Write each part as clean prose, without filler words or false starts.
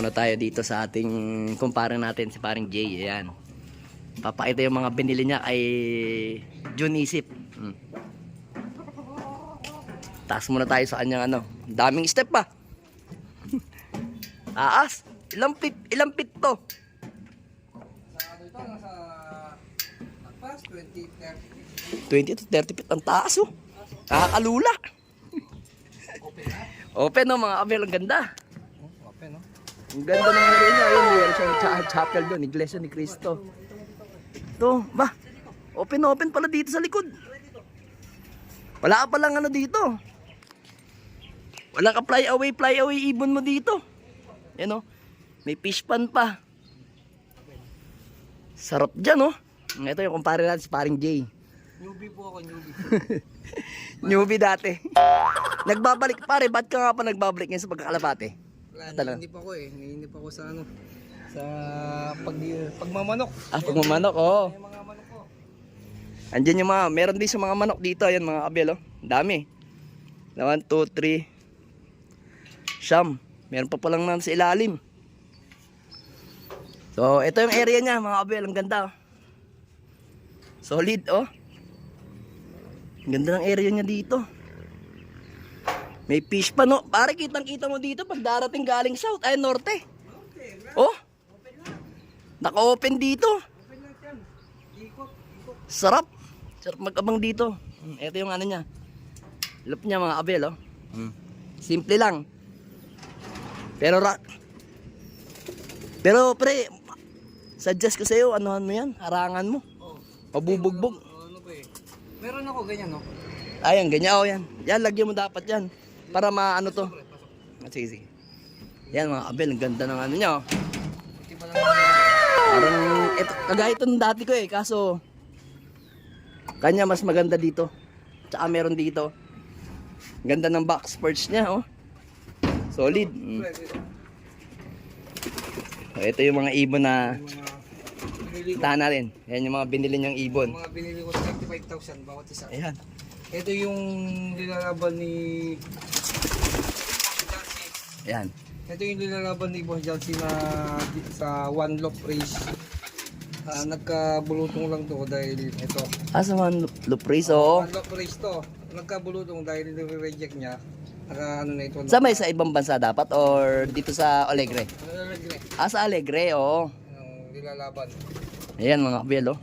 muna tayo dito sa ating kumpare natin si paring Jay. Ayan. Papakita yung mga binili niya kay Jun Isip. Taas muna tayo sa kanyang ano. Daming step pa. Taas. Ilang feet to? Sa ano ito, nasa tapas, 20, 30. 20 to 30 feet ang taas oh. Nakakalula. Open no mga kabel, ang ganda. Open, no? Ang ganda ng area niya. Ayun, meron siyang chapel doon, Iglesia ni Cristo. Ito, ba? Open pala dito sa likod. Wala ka palang ano dito. Wala ka fly away ibon mo dito. Yan oh. May fish pan pa. Sarap dyan oh. Ito yung kumpare natin si paring Jay. Newbie po ako, newbie. Newbie dati. Nagbabalik pare, ba't ka nga pa nagbabalik ngayon sa pagkakalapate? Wala, hindi pa ako eh. Hindi pa ako sa ano. Sa pagmamanok. Pagmamanok, oo. Yung mga manok ko. Andyan yung mga, meron din sa mga manok dito. Ayan mga kabel, oh. Dami. 1, 2, 3. Siyam. Meron pa palang nasa ilalim. So, ito yung area niya mga kabel. Ang ganda, oh. Solid, oh. Ang ganda ng area niya dito. May fish pa, no? Pare, kitang-kita mo dito pag darating galing south, ay norte. Oh. Naka-open dito. Sarap. Sarap mag-abang dito. Ito yung ano niya. Loop niya mga kabel, oh. Simple lang. Pero pre, suggest ko sa'yo, anuhan mo yan, harangan mo. Pabubugbog. Ano ba eh? Meron ako ganyan, no? Ayan, ganyan, oh yan. Yan, lagyan mo dapat yan. Para maano to. Sige. Yan mga kabel, ang ganda ng ano niya, oh. Parang, ito, kagaya ito ng dati ko eh, kaso, kanya mas maganda dito. Tsaka meron dito. Ganda ng box perch niya, oh. Solid. Ito yung mga ibon na tahan natin. Yan yung mga binili niyang ibon. Mga binili ko 35,000 bawat isa. Ayan. Ito yung nilalaban ni Ayan. Ito yung nilalaban ni Boss Jancy na sa one loop race. Nagkabulutong lang to dahil ito. Sa one loop race, oo. One loop race to. Nagkabulutong dahil nire-reject niya. Ano na ito. Sa may sa ibang bansa dapat or dito sa Alegre? Nire-reject. Sa Alegre, oo. Yung nilalaban. Ayan mga kabel, oh.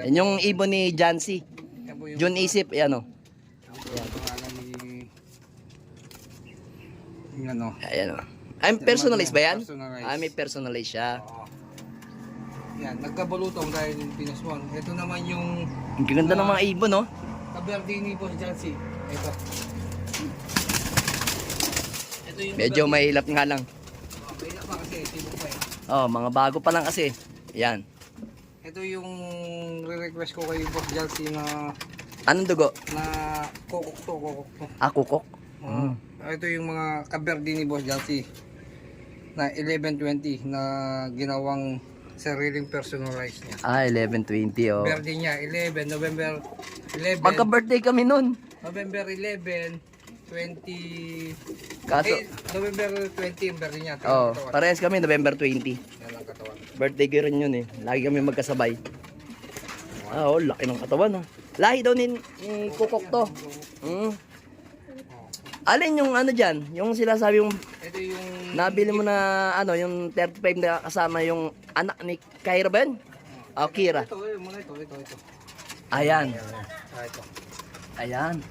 Yan yung ibon ni Jancy. Yan po yung Jun Isip, ayan, oh. Yan po pangalan ni yung ano. Ayan, oh. Ay, personalized ba yan? Personalized. May personalized siya. Oo. Yan, nagkabulutong dahil pinaswan. Ito naman yung Ang ganda ng mga ibon, oh. Kaberdini Boss Jancy. Ito. Ito yung Medyo mahilap nga lang. kaya pa kasi tibok pa eh. Oh, mga bago pa lang kasi. Ayan. Ito yung re-request ko kay Boss Jancy na Anong dugo? kokok to. Kukok. Ito yung mga Kaberdini Boss Jancy na 1120 na ginawang sariling personalized niya. 11:20, oh. Birthday niya, 11, November 11. Magka-birthday kami nun. November 11, 20... Kaso, November 20 yung birthday niya. oh, Katawan. parehas kami November 20. Yan ang katawan. Birthday ko rin yun eh. Lagi kami magkasabay. Oh, laki ng katawan, oh. Lahi daw ni Kukok to. Alin yung ano dyan? Yung sinasabi yung Ito yung... nabili mo na ano, yung 35 na kasama yung anak ni Kyra ba yun? Oh, Kira. Ito, ito. Ayan. Ito. Ayan.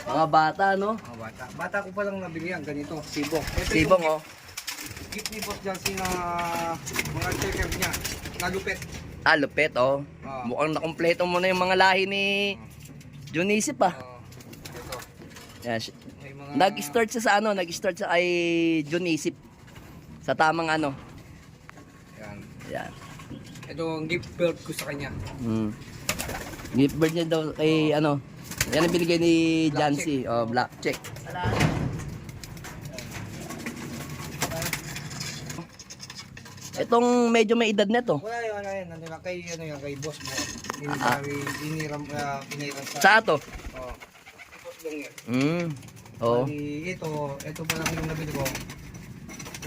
Mga bata, no? Mga bata. Bata ko pa lang nabili yan, ganito. Sibong. Ito Sibong, yung oh. gift ni Boss Jancy na mga checker niya. Nalupit. Lupet, oh. Mukhang nakompleto mo na yung mga lahi ni Junisip, ah. Ito. Yan. May mga... Nag-start siya sa ano, nag-start siya kay Junisip. Sa tamang ano. Yan. Yan. Ito ang gift belt ko sa kanya. Gift bird niya daw kay ano. Yan ang binigay ni Jancy. Oh, black check. Itong medyo may edad nito. Wala yun, ano yan, kay boss mo. Iniram sa... Sa ato. Oh. Boss lang yan. Oo. Bali, ito pa lang yung nabili ko.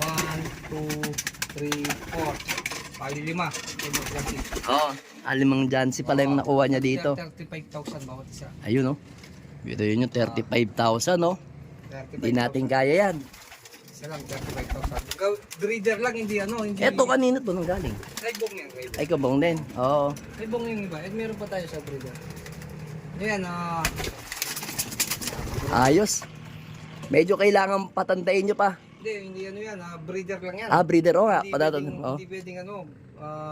1, 2, 3, 4. Pali 5. Kay Boss Jancy. Oo. Limang Jancy pala yung nakuha niya dito. 35,000 bawat isa. Ayun, oh. Ito yun yung 35,000, no? 35,000. Hindi natin kaya yan. Isa lang, 35,000. Breeder lang, hindi ano. Hindi... Eto, kanino to nang galing? Raibong yan, raibong. Ay, kabong din. Oo. Raibong yung iba. At meron pa tayo sa breeder. Ayan, Ayos. Medyo kailangan patantayin nyo pa. hindi ano yan, breeder lang yan. Breeder, o nga. Hindi Patatan. pwedeng, Oo. hindi pwedeng ano,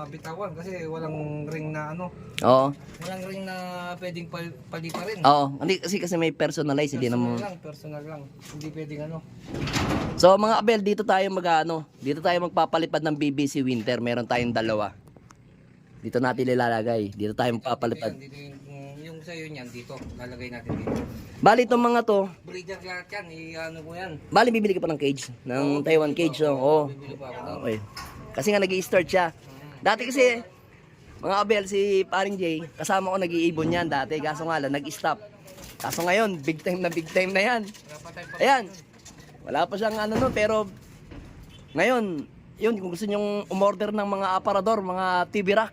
bitawan kasi walang ring na ano. Oo. Walang ring na pwedeng paliparin. Oo. Kasi may personalize. Hindi naman. Personal lang. Hindi pwedeng ano. So mga abel, dito tayo dito tayo magpapalipad ng BBC Winter. Meron tayong dalawa. Dito natin ilalagay. Dito tayo magpapalipad. Dito yung sa'yo niyan dito. Lalagay natin dito. Bali itong mga to, Breeder lahat yan. Ano ko yan. bali bibili ka pa ng cage, ng Taiwan cage. Oo. Bibili pa ako. Okay. Kasi nga nag-i-start siya. Dati kasi, mga abel, si Paring Jay, kasama ko nag-iibon yan dati. Kaso nga lang, nag-stop. Kaso ngayon, big time na yan. Ayan. Wala pa siyang ano no, pero ngayon, yun, kung gusto nyong umorder ng mga aparador, mga TV rack,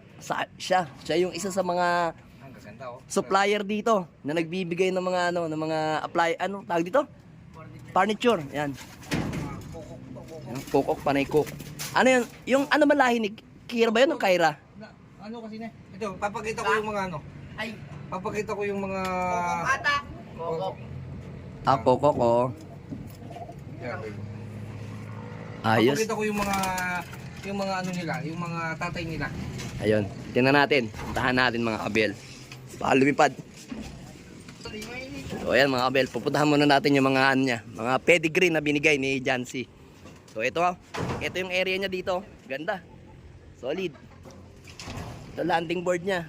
siya yung isa sa mga Ang gaganda oh. supplier dito na nagbibigay ng mga ano, ng mga tawag dito? Furniture. Yan. Kukok, panay cook. Ano yan? Yung ano man lahi ni Kira ba yun o Kyra? Ano kasi na? Ito, papakita ko yung mga ano. Ay, Papakita ko yung mga... kukok. Kukok, oo. Yan. Ayos. Papakita ko yung mga ano nila, yung mga tatay nila. Ayun. Tingnan natin. Puntahan natin mga kabel. Baka lumipad. So ayan mga kabel. Pupuntahan muna natin yung mga ano niya. Mga pedigree na binigay ni Jancy. So ito ito yung area niya dito. Ganda. Solid. Ito landing board niya.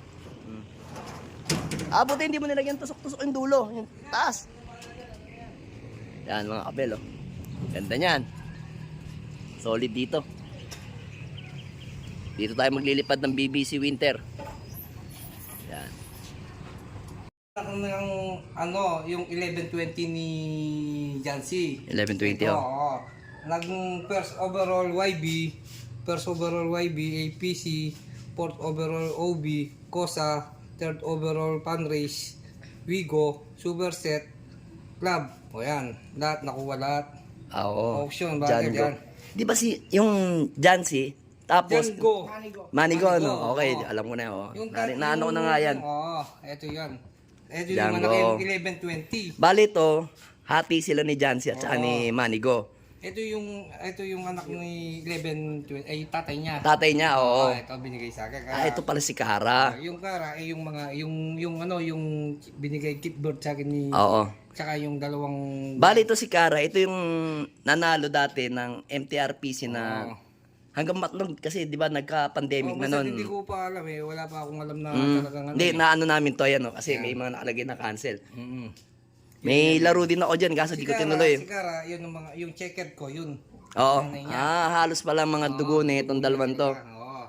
Buti hindi mo nilagyan tusok-tusok yung dulo. Yung taas. Yan mga kabel, oh. Ganda niyan. Solid dito. Dito tayo maglilipad ng BBC Winter. Yan. Yung ano, yung 1120 ni Jancy. 1120, oh. Oo. Nag first overall YB, first overall YB, APC, fourth overall OB, COSA, third overall Panrace, Wigo, Superset, Club. O yan, lahat nakuha lahat. Oo. Auction, bakit Django. yan? Di ba yung Jancy, tapos Django. Manigo, no? Okay, oo. alam ko na, oh. Yung Naano ko na nga yan. Oo, eto yan. Eto yung Django. malaki yung 1120. Bali to, hati sila ni Jancy at saka Oo. ni Manigo. Ito yung anak ni 1120, ay tatay niya. Tatay niya, oo. Ito binigay sa akin. Ito pala si Kara. Yung Kara ay yung mga yung ano yung binigay kitboard sa akin ni Oo. tsaka yung dalawang Bali ito si Kara, ito yung nanalo dati ng MTRPC na hanggang matlog kasi 'di ba nagka-pandemic na basta noon. hindi ko pa alam wala pa akong alam na talagang ano. Hindi, naano namin to yan, no? Kasi may mga nakalagay na cancel. Mm-hmm. May laro din ako dyan, kaso di ko tinuloy. Si Kara, yun yung checkered ko, yun. Oo. Nanay niya. Halos pala mga dugo na itong dalawang to. Oo.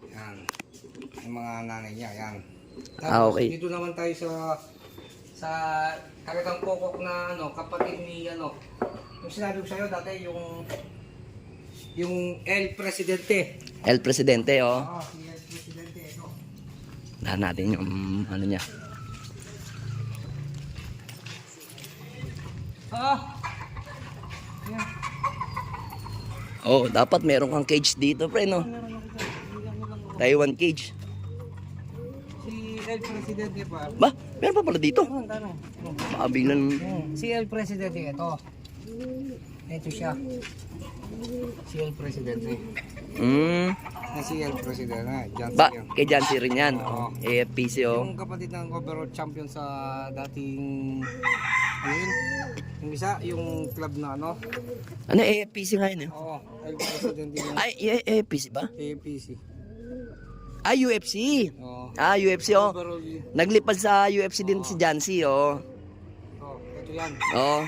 Yan. Yung mga nanay niya, yan. Okay. Dito naman tayo sa talagang kokok na ano, kapatid ni ano. Yung sinabi ko sa'yo dati, yung El Presidente. El Presidente, oh. Oo, si El Presidente, ito. Dahan natin yung ano niya. Yan. Oh, dapat meron kang cage dito, pre, no? Taiwan cage. Si El Presidente pa. Ba, meron pa pala dito. Tanong. Baka biglang... Si El Presidente, ito. Ito siya. Si El Presidente. Si El Presidente, Ba, kay Jancy rin yan. Oo. AFPC, oh. Yung kapatid ng overall champion sa dating ano yun? Yung isa, yung club na ano? Ano, AFPC nga yun, eh? Oo, El Presidente yung Ay, AFPC ba? APC. UFC. Oo. UFC, oh. Overall, Naglipad sa UFC din si Jancy, oh. ito yan. Oo.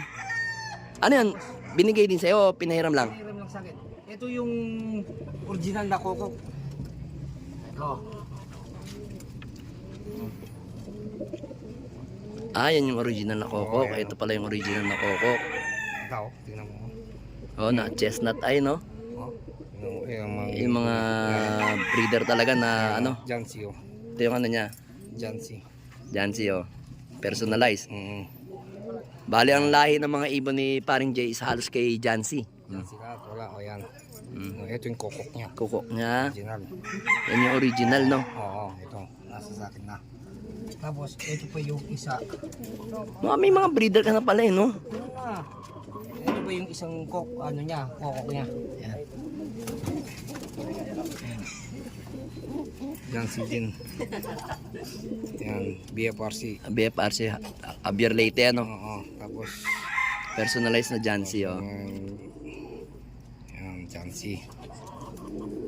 Ano yan? Binigay din sa'yo, pinahiram lang. Hiram lang sa akin. Ito yung original na kokok. Ito. Yan yung original na kokok. Ito pala yung original na kokok. ganda oh. Tingnan mo. Oh, na chestnut eye, no? Oh. Tingnan mo. Yung mga breeder talaga na ano. Jansi oh. Ito yung ano niya. Jansi. Jansi, oh. Personalized. Mm. Bali, ang lahi ng mga ibon ni paring Jay is halos kay Jansi. Jansi lahat. Wala. O yan. Ito yung kokok niya. Kukok niya. Original. Yan yung original, no? Oo. Ito. Nasa sa akin na. Tapos, ito pa yung isa. May mga breeder ka na pala, eh, no? Ito pa yung isang ano niya, kokok niya. Yan. Jansi din. Yan, BFRC. BFRC, Abier Leyte, ano? Oo, tapos Personalized na Jansi, oh. yan, Jansi.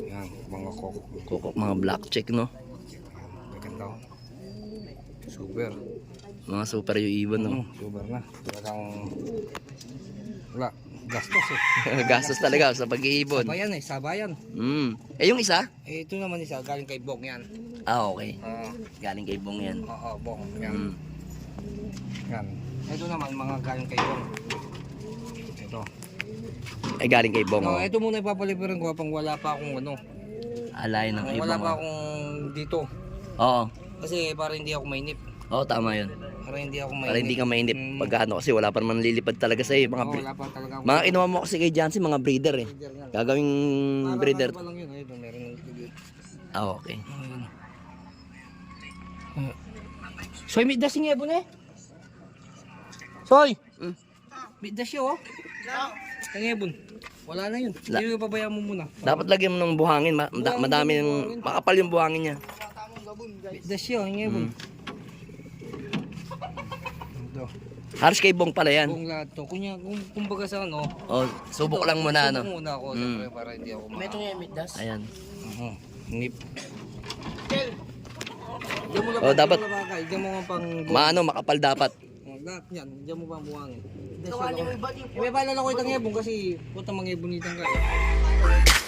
Yan, mga kokok. Kukok, mga black check, no? Yan, maganda oh. Super. Mga super yung ibon, no? Super na. Talagang wala, gastos eh. Gastos talaga sa pag-iibon. Sabayan eh, sabayan. Eh, yung isa? Eh, ito naman isa, galing kay Bong yan. Ah, okay. Oo, Galing kay Bong yan. Bong. Yan. Yan. Ito naman, mga galing kay Bong. Ito. Eh, galing kay Bong, No, oh. ito muna ipapalipiran ko pang wala pa akong ano. Alay ng ibon, Wala pa oh. akong dito. Oo. Kasi para hindi ako mainip. Oo, tama yun. Para hindi ako mainip. Para hindi ka mainip pagka ano, kasi wala pa naman lilipad talaga sa'yo. Mga, Wala pa talaga ako. mga inuha mo kasi kay Jansi, mga breeder, eh. Gagawing breeder. Para pa lang yun. Ito, meron ng tubig. Ah, okay. Soy, may dasing ebon eh. Soy! May das yun oh. Ang ebon. Wala na yun. Hindi pabayaan mo muna. Dapat lagyan mo ng buhangin. Madami yung, makapal yung buhangin niya. May das yun, ang ebon. Ito. Halos kay Bong pala yan. Kung lahat to. Kumbaga sa ano. Oh, subok lang muna, ano. Subok muna ako. Siyempre, para hindi ako Ayan. Nip. Oh, dapat Diyan mo nga pang makapal dapat. lahat yan. Diyan mo pang buhangin. May balala ko itang ebon kasi puta mga ebonitan ka eh.